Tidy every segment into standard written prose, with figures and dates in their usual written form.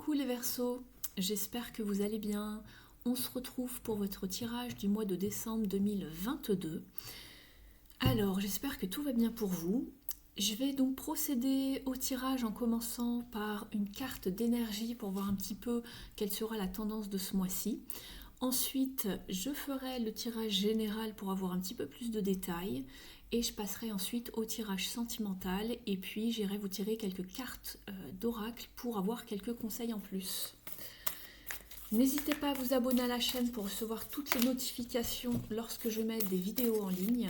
Coucou les Verseaux, j'espère que vous allez bien. On se retrouve pour votre tirage du mois de décembre 2022. Alors, j'espère que tout va bien pour vous. Je vais donc procéder au tirage en commençant par une carte d'énergie pour voir un petit peu quelle sera la tendance de ce mois-ci. Ensuite, je ferai le tirage général pour avoir un petit peu plus de détails et je passerai ensuite au tirage sentimental et puis j'irai vous tirer quelques cartes d'oracle pour avoir quelques conseils en plus. N'hésitez pas à vous abonner à la chaîne pour recevoir toutes les notifications lorsque je mets des vidéos en ligne.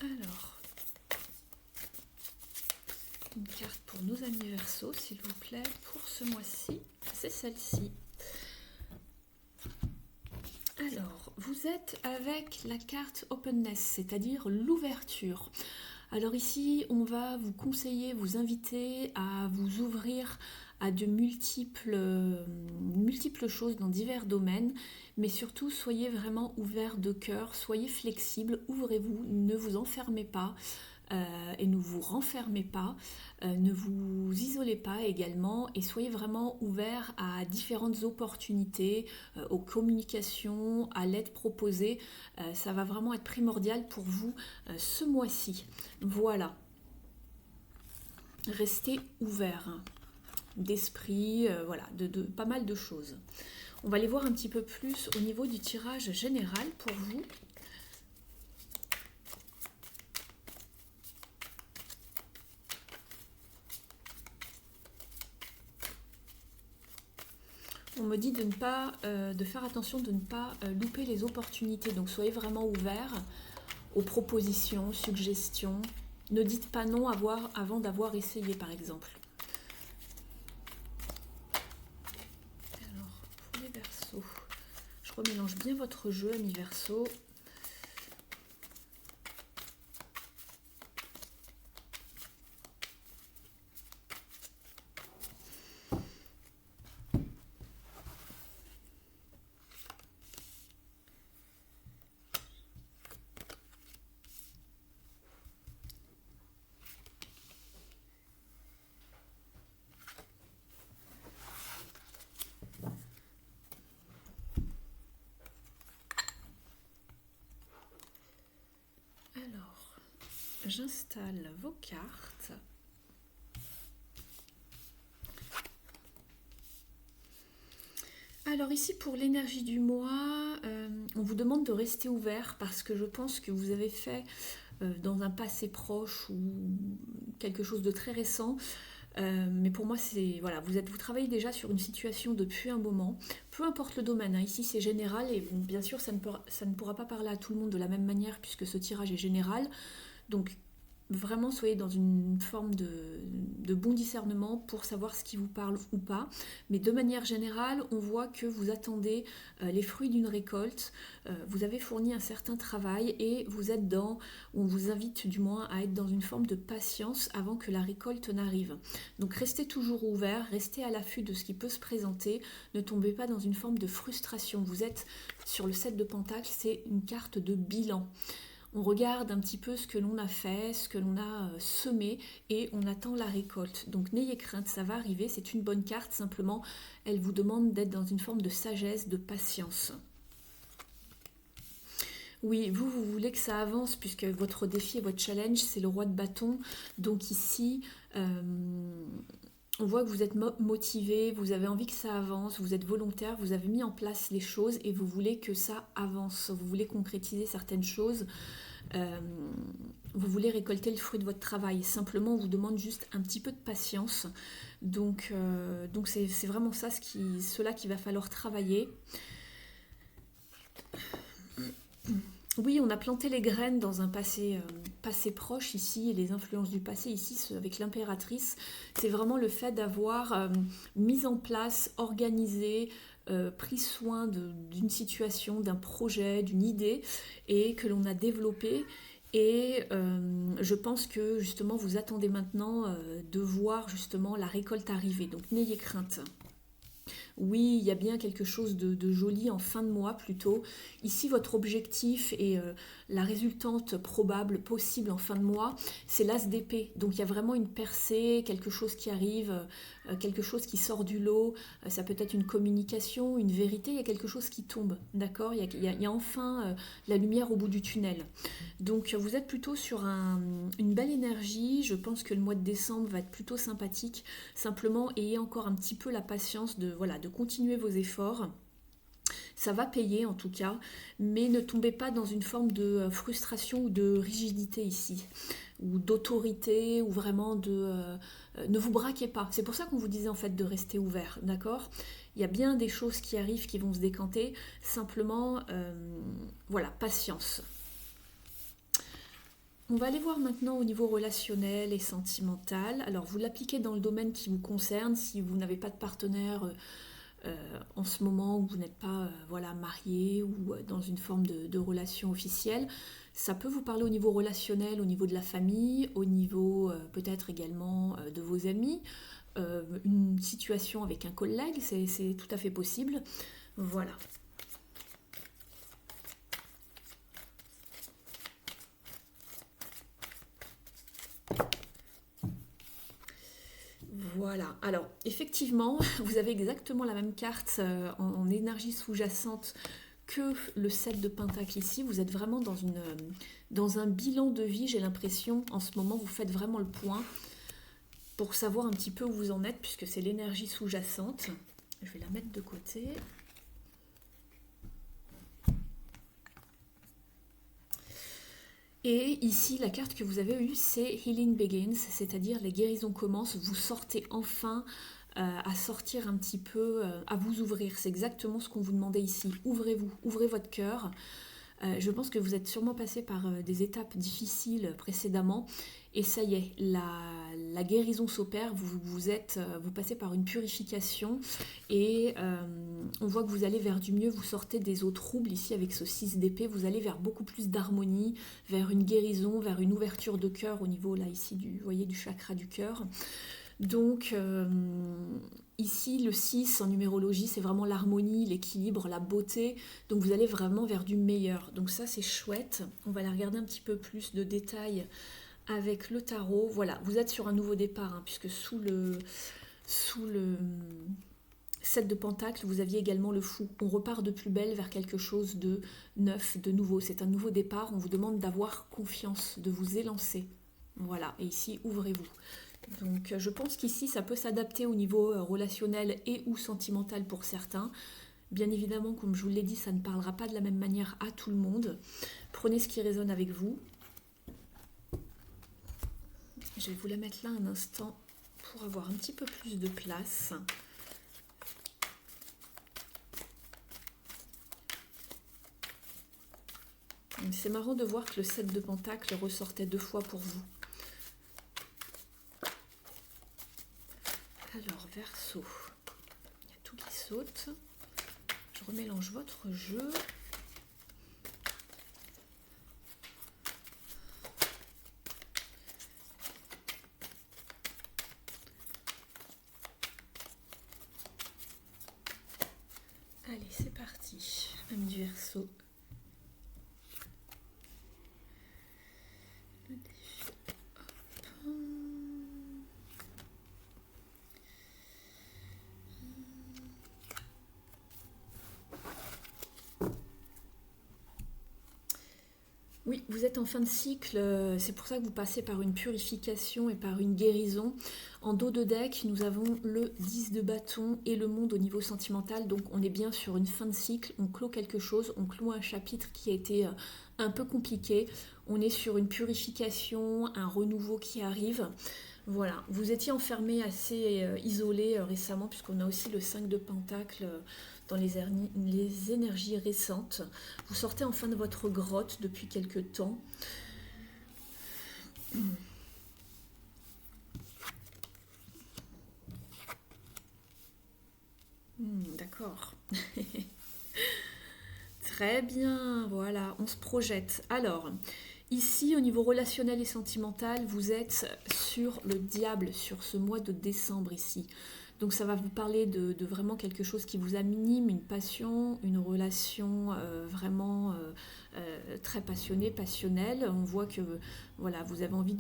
Alors, une carte pour nos amis Verseaux, s'il vous plaît, pour ce mois-ci, c'est celle-ci. Alors, vous êtes avec la carte Openness, c'est-à-dire l'ouverture. Alors ici, on va vous conseiller, vous inviter à vous ouvrir à de multiples choses dans divers domaines, mais surtout soyez vraiment ouverts de cœur, soyez flexibles, ouvrez-vous, ne vous enfermez pas. Et ne vous renfermez pas, ne vous isolez pas également et soyez vraiment ouverts à différentes opportunités, aux communications, à l'aide proposée. Ça va vraiment être primordial pour vous ce mois-ci. Voilà. Restez ouverts d'esprit, voilà, de pas mal de choses. On va aller voir un petit peu plus au niveau du tirage général pour vous. On me dit de faire attention de ne pas louper les opportunités. Donc soyez vraiment ouverts aux propositions, suggestions. Ne dites pas non avant d'avoir essayé, par exemple. Alors, pour les Verseaux, je remélange bien votre jeu, amis Verseaux. Alors, j'installe vos cartes. Alors ici pour l'énergie du mois, on vous demande de rester ouvert parce que je pense que vous avez fait dans un passé proche ou quelque chose de très récent. Mais pour moi, c'est voilà, vous travaillez déjà sur une situation depuis un moment, peu importe le domaine. Hein, ici, c'est général et bon, bien sûr, ça ne pourra pas parler à tout le monde de la même manière puisque ce tirage est général. Donc, vraiment, soyez dans une forme de bon discernement pour savoir ce qui vous parle ou pas. Mais de manière générale, on voit que vous attendez les fruits d'une récolte. Vous avez fourni un certain travail et on vous invite du moins à être dans une forme de patience avant que la récolte n'arrive. Donc restez toujours ouvert, restez à l'affût de ce qui peut se présenter. Ne tombez pas dans une forme de frustration. Vous êtes sur le 7 de Pentacle, c'est une carte de bilan. On regarde un petit peu ce que l'on a fait, ce que l'on a semé et on attend la récolte. Donc n'ayez crainte, ça va arriver, c'est une bonne carte, simplement elle vous demande d'être dans une forme de sagesse, de patience. Oui, vous voulez que ça avance puisque votre défi et votre challenge, c'est le roi de bâton. Donc ici, on voit que vous êtes motivé, vous avez envie que ça avance, vous êtes volontaire, vous avez mis en place les choses et vous voulez que ça avance, vous voulez concrétiser certaines choses, vous voulez récolter le fruit de votre travail. Simplement, on vous demande juste un petit peu de patience. Donc c'est vraiment cela qu'il va falloir travailler. Oui, on a planté les graines dans un passé proche ici, et les influences du passé ici avec l'impératrice, c'est vraiment le fait d'avoir mis en place, organisé, pris soin d'une situation, d'un projet, d'une idée, et que l'on a développé Et je pense que justement vous attendez maintenant de voir justement la récolte arriver. Donc n'ayez crainte. Oui, il y a bien quelque chose de joli en fin de mois plutôt. Ici, votre objectif et la résultante probable, possible en fin de mois, c'est l'as d'épée. Donc il y a vraiment une percée, quelque chose qui arrive, quelque chose qui sort du lot. Ça peut être une communication, une vérité, il y a quelque chose qui tombe. D'accord, il y a enfin la lumière au bout du tunnel. Donc vous êtes plutôt sur une belle énergie. Je pense que le mois de décembre va être plutôt sympathique. Simplement, ayez encore un petit peu la patience de, voilà, de continuer vos efforts. Ça va payer en tout cas, mais ne tombez pas dans une forme de frustration ou de rigidité ici, ou d'autorité, ou vraiment de... ne vous braquez pas. C'est pour ça qu'on vous disait en fait de rester ouvert, d'accord? Il y a bien des choses qui arrivent qui vont se décanter, simplement, voilà, patience. On va aller voir maintenant au niveau relationnel et sentimental. Alors, vous l'appliquez dans le domaine qui vous concerne. Si vous n'avez pas de partenaire en ce moment, ou vous n'êtes pas voilà, marié ou dans une forme de relation officielle, ça peut vous parler au niveau relationnel, au niveau de la famille, au niveau peut-être également de vos amis, une situation avec un collègue, c'est tout à fait possible. Voilà. Voilà, alors effectivement, vous avez exactement la même carte en énergie sous-jacente que le 7 de Pentacle ici. Vous êtes vraiment dans un bilan de vie, j'ai l'impression. En ce moment, vous faites vraiment le point pour savoir un petit peu où vous en êtes, puisque c'est l'énergie sous-jacente. Je vais la mettre de côté. Et ici, la carte que vous avez eue, c'est Healing Begins, c'est-à-dire les guérisons commencent. Vous sortez enfin à sortir un petit peu, à vous ouvrir. C'est exactement ce qu'on vous demandait ici. Ouvrez-vous, ouvrez votre cœur. Je pense que vous êtes sûrement passé par des étapes difficiles précédemment. Et ça y est, la guérison s'opère, vous passez par une purification et on voit que vous allez vers du mieux, vous sortez des eaux troubles ici avec ce 6 d'épée, vous allez vers beaucoup plus d'harmonie, vers une guérison, vers une ouverture de cœur au niveau là ici du, voyez, du chakra du cœur. Donc ici le 6 en numérologie c'est vraiment l'harmonie, l'équilibre, la beauté, donc vous allez vraiment vers du meilleur. Donc ça c'est chouette, on va aller regarder un petit peu plus de détails avec le tarot. Voilà, vous êtes sur un nouveau départ, hein, puisque sous le 7 de Pentacle, vous aviez également le fou. On repart de plus belle vers quelque chose de neuf, de nouveau. C'est un nouveau départ, on vous demande d'avoir confiance, de vous élancer. Voilà, et ici, ouvrez-vous. Donc je pense qu'ici, ça peut s'adapter au niveau relationnel et ou sentimental pour certains. Bien évidemment, comme je vous l'ai dit, ça ne parlera pas de la même manière à tout le monde. Prenez ce qui résonne avec vous. Je vais vous la mettre là un instant pour avoir un petit peu plus de place. C'est marrant de voir que le 7 de Pentacle ressortait 2 fois pour vous. Alors, Verseau, il y a tout qui saute. Je remélange votre jeu. Allez, c'est parti. Même du Verseau. Le défi. Hop. Oui, vous êtes en fin de cycle, c'est pour ça que vous passez par une purification et par une guérison. En dos de deck, nous avons le 10 de bâton et le monde au niveau sentimental, donc on est bien sur une fin de cycle, on clôt quelque chose, on clôt un chapitre qui a été un peu compliqué, on est sur une purification, un renouveau qui arrive. Voilà, vous étiez enfermé assez isolé récemment, puisqu'on a aussi le 5 de Pentacle dans les énergies récentes. Vous sortez enfin de votre grotte depuis quelque temps. D'accord. Très bien, voilà, on se projette. Alors, Ici, au niveau relationnel et sentimental, vous êtes sur le diable, sur ce mois de décembre ici. Donc ça va vous parler de vraiment quelque chose qui vous anime, une passion, une relation vraiment très passionnée, passionnelle. On voit que voilà, vous avez envie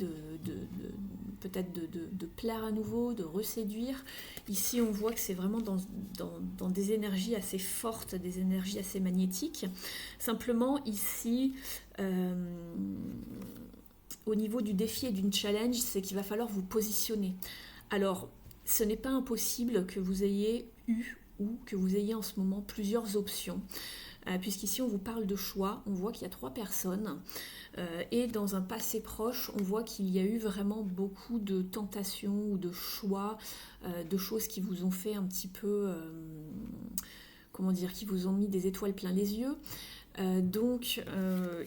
peut-être de plaire à nouveau, de reséduire. Ici, on voit que c'est vraiment dans des énergies assez fortes, des énergies assez magnétiques. Simplement, ici, au niveau du défi et d'une challenge, c'est qu'il va falloir vous positionner. Alors, ce n'est pas impossible que vous ayez eu ou que vous ayez en ce moment plusieurs options, puisqu'ici on vous parle de choix, on voit qu'il y a 3 personnes, et dans un passé proche, on voit qu'il y a eu vraiment beaucoup de tentations ou de choix, de choses qui vous ont fait un petit peu, comment dire, qui vous ont mis des étoiles plein les yeux. Donc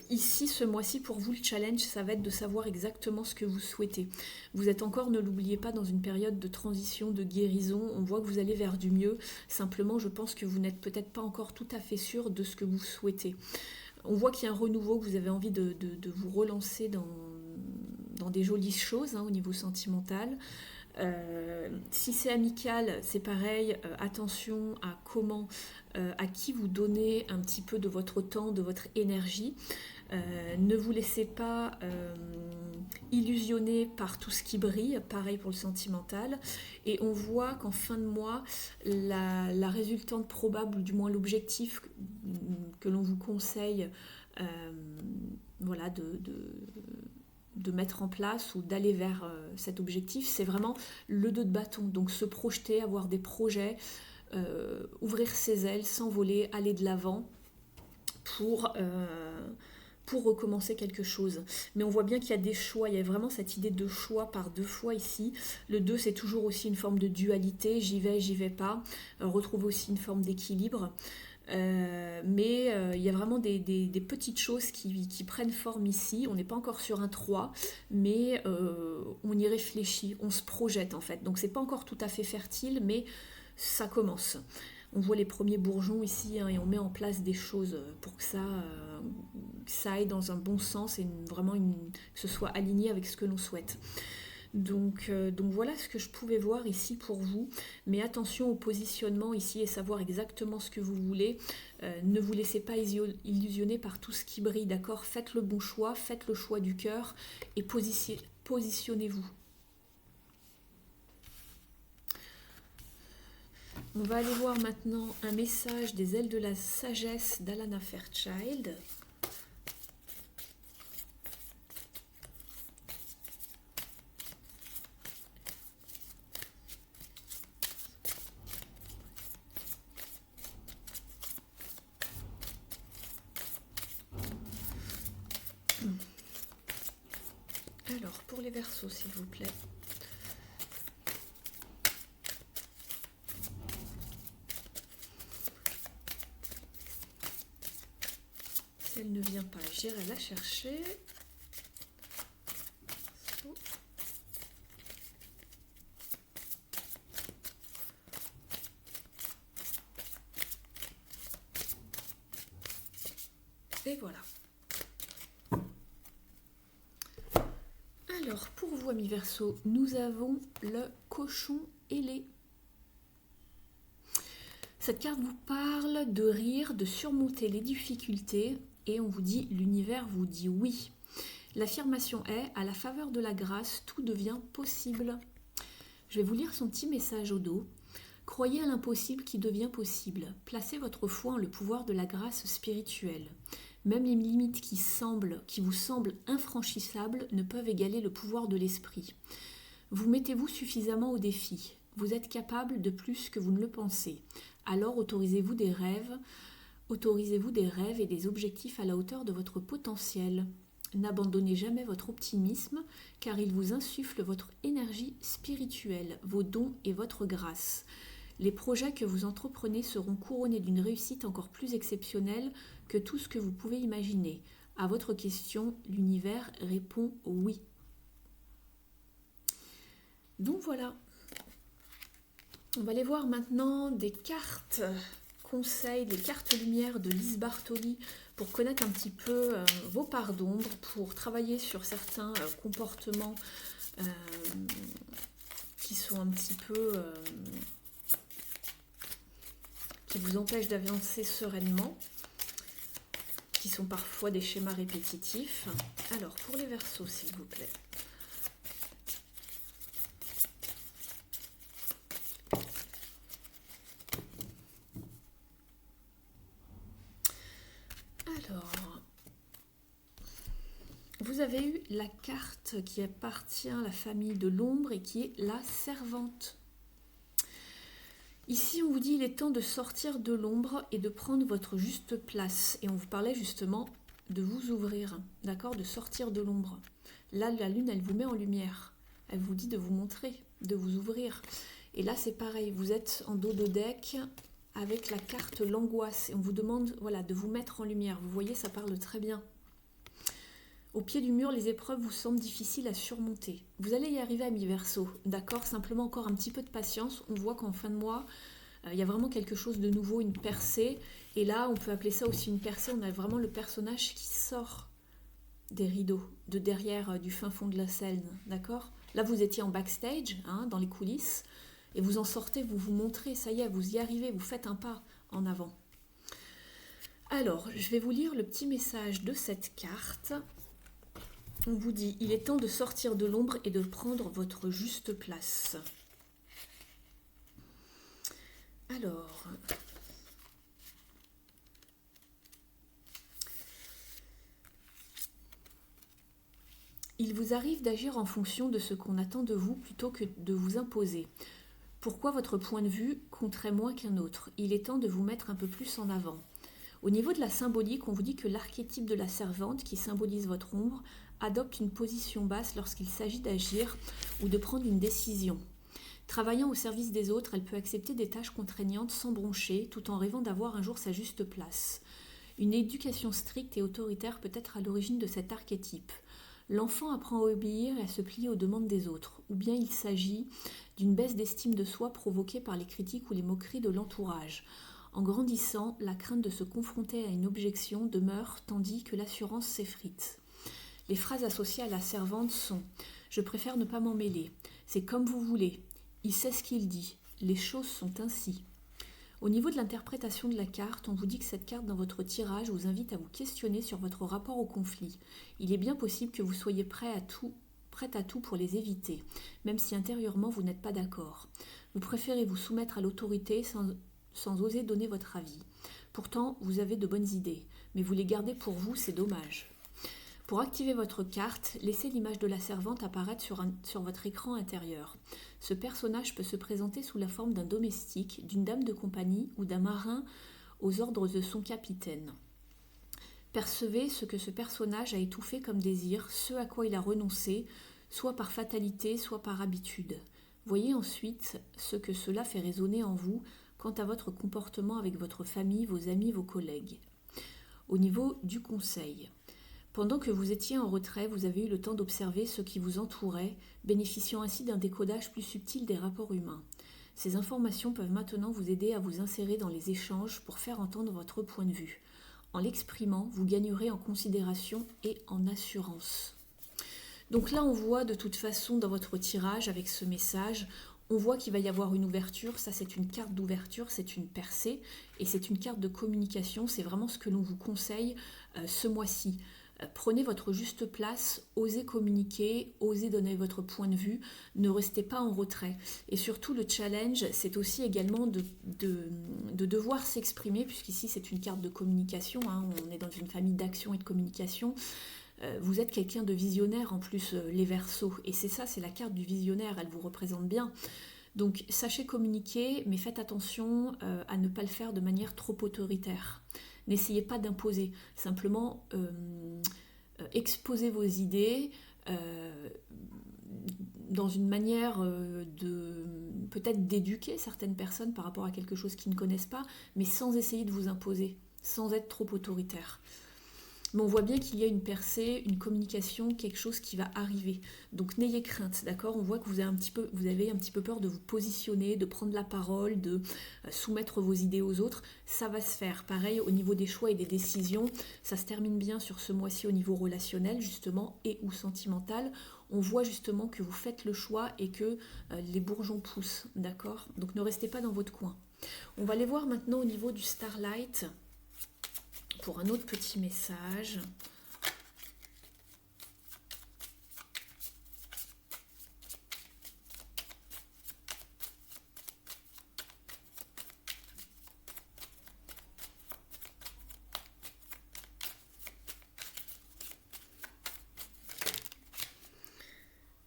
ici, ce mois-ci, pour vous, le challenge, ça va être de savoir exactement ce que vous souhaitez. Vous êtes encore, ne l'oubliez pas, dans une période de transition, de guérison. On voit que vous allez vers du mieux. Simplement, je pense que vous n'êtes peut-être pas encore tout à fait sûr de ce que vous souhaitez. On voit qu'il y a un renouveau, que vous avez envie de vous relancer dans des jolies choses au niveau sentimental. Si c'est amical, c'est pareil, attention à comment, à qui vous donnez un petit peu de votre temps, de votre énergie. Ne vous laissez pas illusionner par tout ce qui brille, pareil pour le sentimental. Et on voit qu'en fin de mois, la résultante probable, ou du moins l'objectif que l'on vous conseille, voilà, de mettre en place ou d'aller vers cet objectif, c'est vraiment le 2 de bâton. Donc se projeter, avoir des projets, ouvrir ses ailes, s'envoler, aller de l'avant pour recommencer quelque chose. Mais on voit bien qu'il y a des choix, il y a vraiment cette idée de choix par 2 fois ici. Le 2, c'est toujours aussi une forme de dualité, j'y vais pas. Retrouver aussi une forme d'équilibre. Mais il y a vraiment des petites choses qui prennent forme ici. On n'est pas encore sur un 3, mais on y réfléchit, on se projette en fait. Donc c'est pas encore tout à fait fertile, mais ça commence. On voit les premiers bourgeons ici, et on met en place des choses pour que ça aille dans un bon sens et que ce soit aligné avec ce que l'on souhaite. Donc voilà ce que je pouvais voir ici pour vous. Mais attention au positionnement ici et savoir exactement ce que vous voulez. Ne vous laissez pas illusionner par tout ce qui brille, d'accord ? Faites le bon choix, faites le choix du cœur et positionnez-vous. On va aller voir maintenant un message des ailes de la sagesse d'Alana Fairchild. Alors, pour les Verseaux, s'il vous plaît. Si elle ne vient pas, j'irai la chercher. Et voilà. Alors, pour vous, amis Verseaux, nous avons le cochon ailé. Cette carte vous parle de rire, de surmonter les difficultés, et on vous dit, l'univers vous dit oui. L'affirmation est, à la faveur de la grâce, tout devient possible. Je vais vous lire son petit message au dos. Croyez à l'impossible qui devient possible. Placez votre foi en le pouvoir de la grâce spirituelle. Même les limites qui vous semblent infranchissables ne peuvent égaler le pouvoir de l'esprit. Vous mettez-vous suffisamment au défi. Vous êtes capable de plus que vous ne le pensez. Alors autorisez-vous des rêves et des objectifs à la hauteur de votre potentiel. N'abandonnez jamais votre optimisme, car il vous insuffle votre énergie spirituelle, vos dons et votre grâce. Les projets que vous entreprenez seront couronnés d'une réussite encore plus exceptionnelle que tout ce que vous pouvez imaginer. À votre question, l'univers répond oui. Donc voilà. On va aller voir maintenant des cartes conseils, les cartes lumière de Lise Bartoli pour connaître un petit peu vos parts d'ombre, pour travailler sur certains comportements qui sont un petit peu... qui vous empêchent d'avancer sereinement, qui sont parfois des schémas répétitifs. Alors, pour les Verseaux, s'il vous plaît. Alors, vous avez eu la carte qui appartient à la famille de l'ombre et qui est la Servante. Ici, on vous dit il est temps de sortir de l'ombre et de prendre votre juste place. Et on vous parlait justement de vous ouvrir, d'accord, de sortir de l'ombre. Là, la lune, elle vous met en lumière. Elle vous dit de vous montrer, de vous ouvrir. Et là, c'est pareil, vous êtes en dos de deck avec la carte l'angoisse. Et on vous demande, voilà, de vous mettre en lumière. Vous voyez, ça parle très bien. Au pied du mur, les épreuves vous semblent difficiles à surmonter. Vous allez y arriver à mi-verso, d'accord? Simplement encore un petit peu de patience. On voit qu'en fin de mois, il y a vraiment quelque chose de nouveau, une percée. Et là, on peut appeler ça aussi une percée. On a vraiment le personnage qui sort des rideaux, de derrière, du fin fond de la scène, d'accord? Là, vous étiez en backstage, hein, dans les coulisses, et vous en sortez, vous vous montrez, ça y est, vous y arrivez, vous faites un pas en avant. Alors, je vais vous lire le petit message de cette carte. On vous dit, il est temps de sortir de l'ombre et de prendre votre juste place. Alors, il vous arrive d'agir en fonction de ce qu'on attend de vous plutôt que de vous imposer. Pourquoi votre point de vue compterait moins qu'un autre? Il est temps de vous mettre un peu plus en avant. Au niveau de la symbolique, on vous dit que l'archétype de la servante, qui symbolise votre ombre, adopte une position basse lorsqu'il s'agit d'agir ou de prendre une décision. Travaillant au service des autres, elle peut accepter des tâches contraignantes sans broncher, tout en rêvant d'avoir un jour sa juste place. Une éducation stricte et autoritaire peut être à l'origine de cet archétype. L'enfant apprend à obéir et à se plier aux demandes des autres, ou bien il s'agit d'une baisse d'estime de soi provoquée par les critiques ou les moqueries de l'entourage. En grandissant, la crainte de se confronter à une objection demeure, tandis que l'assurance s'effrite. Les phrases associées à la servante sont « Je préfère ne pas m'en mêler »,« C'est comme vous voulez »,« Il sait ce qu'il dit »,« Les choses sont ainsi ». Au niveau de l'interprétation de la carte, on vous dit que cette carte dans votre tirage vous invite à vous questionner sur votre rapport au conflit. Il est bien possible que vous soyez prêt à tout pour les éviter, même si intérieurement vous n'êtes pas d'accord. Vous préférez vous soumettre à l'autorité sans oser donner votre avis. Pourtant, vous avez de bonnes idées, mais vous les gardez pour vous, c'est dommage. Pour activer votre carte, laissez l'image de la servante apparaître sur votre écran intérieur. Ce personnage peut se présenter sous la forme d'un domestique, d'une dame de compagnie ou d'un marin aux ordres de son capitaine. Percevez ce que ce personnage a étouffé comme désir, ce à quoi il a renoncé, soit par fatalité, soit par habitude. Voyez ensuite ce que cela fait résonner en vous quant à votre comportement avec votre famille, vos amis, vos collègues. Au niveau du conseil, pendant que vous étiez en retrait, vous avez eu le temps d'observer ce qui vous entourait, bénéficiant ainsi d'un décodage plus subtil des rapports humains. Ces informations peuvent maintenant vous aider à vous insérer dans les échanges pour faire entendre votre point de vue. En l'exprimant, vous gagnerez en considération et en assurance. Donc là, on voit de toute façon dans votre tirage avec ce message, on voit qu'il va y avoir une ouverture. Ça, c'est une carte d'ouverture, c'est une percée et c'est une carte de communication. C'est vraiment ce que l'on vous conseille ce mois-ci. Prenez votre juste place, osez communiquer, osez donner votre point de vue, ne restez pas en retrait. Et surtout, le challenge, c'est aussi également de devoir s'exprimer, puisqu'ici, c'est une carte de communication, hein, on est dans une famille d'action et de communication. Vous êtes quelqu'un de visionnaire en plus, les Verseaux. Et c'est ça, c'est la carte du visionnaire, elle vous représente bien. Donc, sachez communiquer, mais faites attention à ne pas le faire de manière trop autoritaire. N'essayez pas d'imposer, simplement exposez vos idées dans une manière peut-être d'éduquer certaines personnes par rapport à quelque chose qu'ils ne connaissent pas, mais sans essayer de vous imposer, sans être trop autoritaire. Mais on voit bien qu'il y a une percée, une communication, quelque chose qui va arriver. Donc n'ayez crainte, d'accord? On voit que vous avez un petit peu peur de vous positionner, de prendre la parole, de soumettre vos idées aux autres. Ça va se faire. Pareil, au niveau des choix et des décisions, ça se termine bien sur ce mois-ci au niveau relationnel, justement, et ou sentimental. On voit justement que vous faites le choix et que les bourgeons poussent, d'accord? Donc ne restez pas dans votre coin. On va aller voir maintenant au niveau du Starlight pour un autre petit message.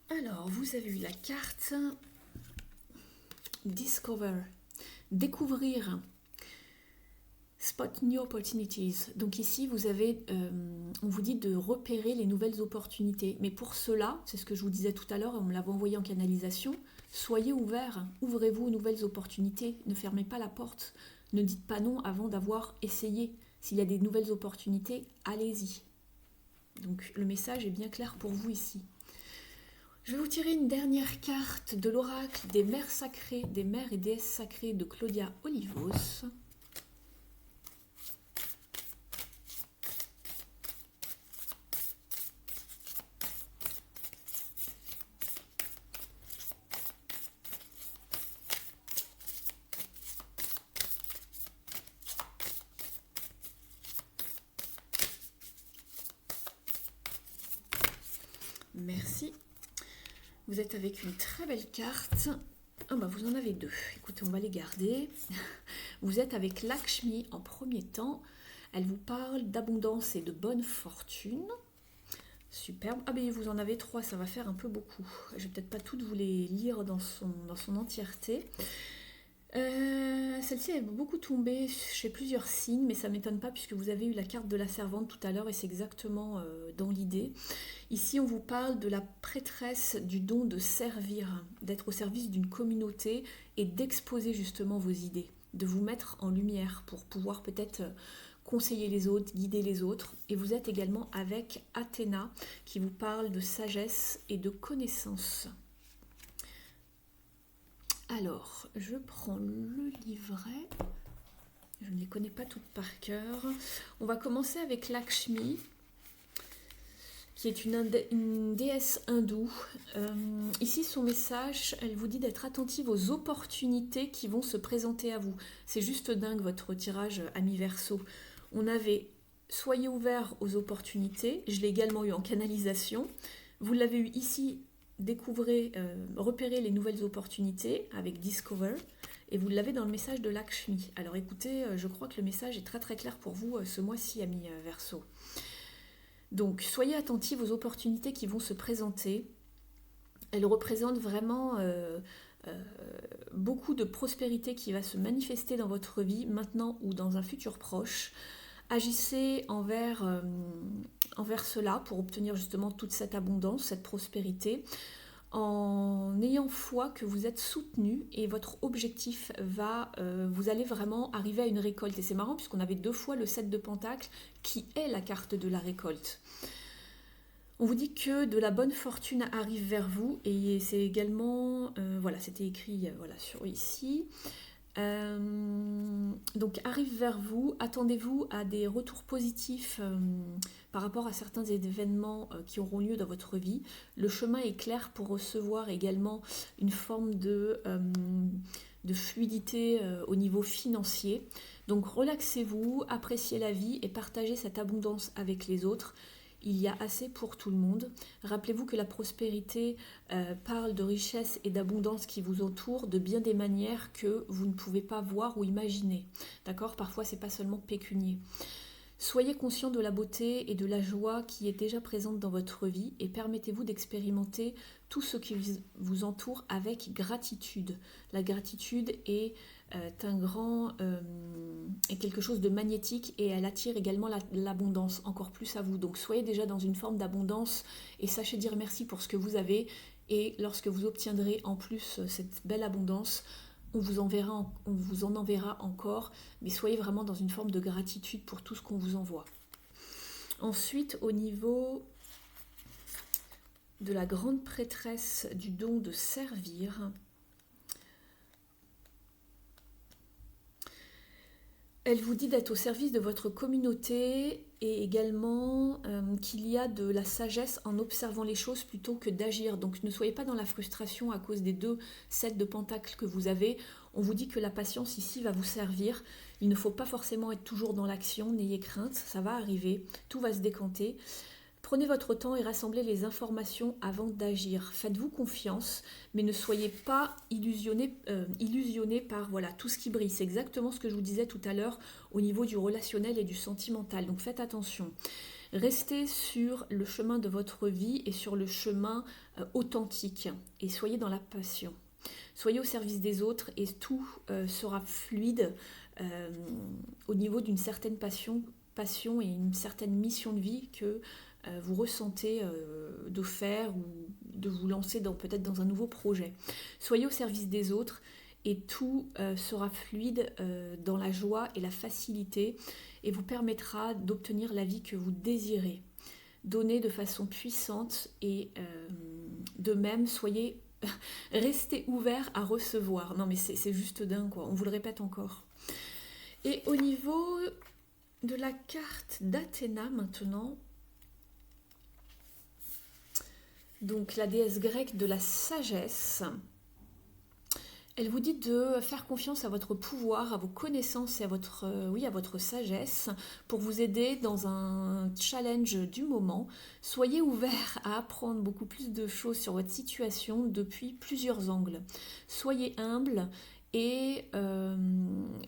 Alors, vous avez eu la carte Discover, découvrir. Spot new opportunities. Donc ici, on vous dit de repérer les nouvelles opportunités. Mais pour cela, c'est ce que je vous disais tout à l'heure, on me l'avait envoyé en canalisation, soyez ouverts, ouvrez-vous aux nouvelles opportunités, ne fermez pas la porte, ne dites pas non avant d'avoir essayé. S'il y a des nouvelles opportunités, allez-y. Donc le message est bien clair pour vous ici. Je vais vous tirer une dernière carte de l'oracle des mères sacrées, des mères et déesses sacrées de Claudia Olivos. Merci. Vous êtes avec une très belle carte. Ah bah vous en avez deux. Écoutez, on va les garder. Vous êtes avec Lakshmi en premier temps. Elle vous parle d'abondance et de bonne fortune. Superbe. Ah ben vous en avez trois, ça va faire un peu beaucoup. Je vais peut-être pas toutes vous les lire dans son entièreté. Celle-ci est beaucoup tombée chez plusieurs signes, mais ça ne m'étonne pas puisque vous avez eu la carte de la servante tout à l'heure et c'est exactement dans l'idée. Ici, on vous parle de la prêtresse du don de servir, d'être au service d'une communauté et d'exposer justement vos idées, de vous mettre en lumière pour pouvoir peut-être conseiller les autres, guider les autres. Et vous êtes également avec Athéna qui vous parle de sagesse et de connaissance. Alors, je prends le livret. Je ne les connais pas toutes par cœur. On va commencer avec Lakshmi, qui est une déesse hindoue. Ici, son message, elle vous dit d'être attentive aux opportunités qui vont se présenter à vous. C'est juste dingue, votre tirage ami Verseau. On avait « Soyez ouverts aux opportunités ». Je l'ai également eu en canalisation. Vous l'avez eu ici, découvrez, repérez les nouvelles opportunités avec Discover. Et vous l'avez dans le message de Lakshmi. Alors écoutez, je crois que le message est très très clair pour vous ce mois-ci, ami Verseau. Donc, soyez attentifs aux opportunités qui vont se présenter. Elles représentent vraiment beaucoup de prospérité qui va se manifester dans votre vie, maintenant ou dans un futur proche. Agissez envers cela pour obtenir justement toute cette abondance, cette prospérité, en ayant foi que vous êtes soutenu et votre objectif vous allez vraiment arriver à une récolte. Et c'est marrant puisqu'on avait deux fois le 7 de Pentacle qui est la carte de la récolte. On vous dit que de la bonne fortune arrive vers vous et c'est également, voilà, c'était écrit sur ici. Donc arrive vers vous, attendez-vous à des retours positifs par rapport à certains événements qui auront lieu dans votre vie. Le chemin est clair pour recevoir également une forme de fluidité au niveau financier. Donc relaxez-vous, appréciez la vie et partagez cette abondance avec les autres. Il y a assez pour tout le monde. Rappelez-vous que la prospérité parle de richesse et d'abondance qui vous entourent de bien des manières que vous ne pouvez pas voir ou imaginer. D'accord ? Parfois, c'est pas seulement pécunier. Soyez conscient de la beauté et de la joie qui est déjà présente dans votre vie et permettez-vous d'expérimenter tout ce qui vous entoure avec gratitude. La gratitude est quelque chose de magnétique et elle attire également l'abondance encore plus à vous. Donc soyez déjà dans une forme d'abondance et sachez dire merci pour ce que vous avez et lorsque vous obtiendrez en plus cette belle abondance, on vous en enverra encore, mais soyez vraiment dans une forme de gratitude pour tout ce qu'on vous envoie. Ensuite, au niveau de la grande prêtresse du don de servir, elle vous dit d'être au service de votre communauté et également qu'il y a de la sagesse en observant les choses plutôt que d'agir. Donc ne soyez pas dans la frustration à cause des 2 sets de pentacles que vous avez. On vous dit que la patience ici va vous servir. Il ne faut pas forcément être toujours dans l'action, n'ayez crainte, ça va arriver, tout va se décanter. Prenez votre temps et rassemblez les informations avant d'agir. Faites-vous confiance, mais ne soyez pas illusionné par voilà, tout ce qui brille. C'est exactement ce que je vous disais tout à l'heure au niveau du relationnel et du sentimental. Donc faites attention. Restez sur le chemin de votre vie et sur le chemin authentique. Et soyez dans la passion. Soyez au service des autres et tout sera fluide au niveau d'une certaine passion et une certaine mission de vie que vous ressentez de faire ou de vous lancer peut-être dans un nouveau projet. Soyez au service des autres et tout sera fluide dans la joie et la facilité et vous permettra d'obtenir la vie que vous désirez. Donnez de façon puissante et de même, restez ouvert à recevoir. Non mais c'est juste dingue quoi, on vous le répète encore. Et au niveau de la carte d'Athéna maintenant, donc la déesse grecque de la sagesse, elle vous dit de faire confiance à votre pouvoir, à vos connaissances et à votre sagesse pour vous aider dans un challenge du moment. Soyez ouvert à apprendre beaucoup plus de choses sur votre situation depuis plusieurs angles. Soyez humble et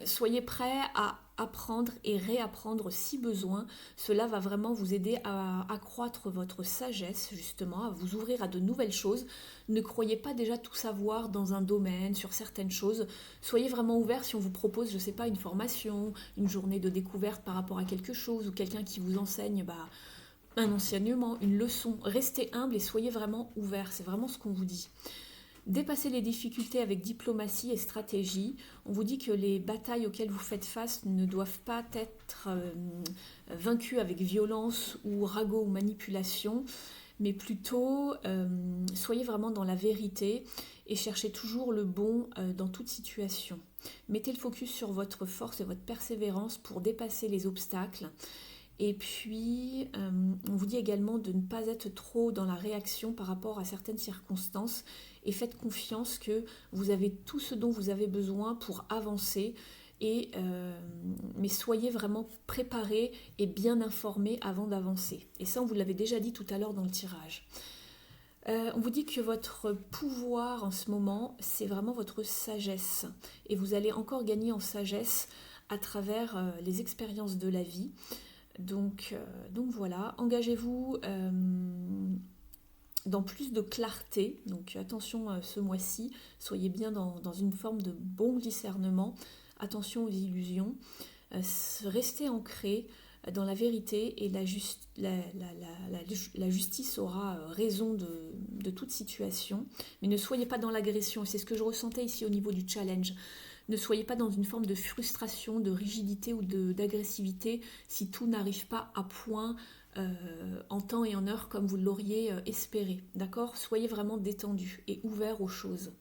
soyez prêt à apprendre et réapprendre si besoin. Cela va vraiment vous aider à accroître votre sagesse, justement, à vous ouvrir à de nouvelles choses. Ne croyez pas déjà tout savoir dans un domaine, sur certaines choses. Soyez vraiment ouvert si on vous propose, je ne sais pas, une formation, une journée de découverte par rapport à quelque chose, ou quelqu'un qui vous enseigne un enseignement, une leçon. Restez humble et soyez vraiment ouvert, c'est vraiment ce qu'on vous dit. Dépassez les difficultés avec diplomatie et stratégie. On vous dit que les batailles auxquelles vous faites face ne doivent pas être vaincues avec violence ou ragot ou manipulation, mais plutôt soyez vraiment dans la vérité et cherchez toujours le bon dans toute situation. Mettez le focus sur votre force et votre persévérance pour dépasser les obstacles. Et puis, on vous dit également de ne pas être trop dans la réaction par rapport à certaines circonstances et faites confiance que vous avez tout ce dont vous avez besoin pour avancer. Mais soyez vraiment préparés et bien informés avant d'avancer. Et ça, on vous l'avait déjà dit tout à l'heure dans le tirage. On vous dit que votre pouvoir en ce moment, c'est vraiment votre sagesse. Et vous allez encore gagner en sagesse à travers les expériences de la vie. Donc voilà, engagez-vous dans plus de clarté. Donc attention ce mois-ci, soyez bien dans une forme de bon discernement. Attention aux illusions. Restez ancrés dans la vérité et la justice aura raison de toute situation. Mais ne soyez pas dans l'agression. C'est ce que je ressentais ici au niveau du challenge. Ne soyez pas dans une forme de frustration, de rigidité ou d'agressivité si tout n'arrive pas à point en temps et en heure comme vous l'auriez espéré. D'accord ? Soyez vraiment détendus et ouverts aux choses.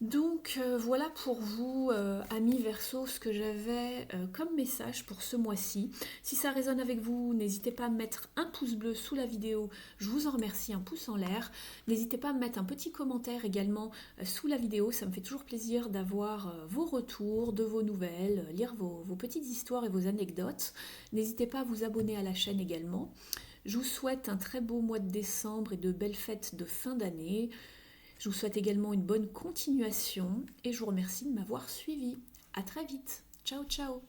Donc voilà pour vous, amis Verseau, ce que j'avais comme message pour ce mois-ci. Si ça résonne avec vous, n'hésitez pas à me mettre un pouce bleu sous la vidéo, je vous en remercie, un pouce en l'air. N'hésitez pas à me mettre un petit commentaire également sous la vidéo, ça me fait toujours plaisir d'avoir vos retours, de vos nouvelles, lire vos petites histoires et vos anecdotes. N'hésitez pas à vous abonner à la chaîne également. Je vous souhaite un très beau mois de décembre et de belles fêtes de fin d'année. Je vous souhaite également une bonne continuation et je vous remercie de m'avoir suivi. À très vite. Ciao, ciao.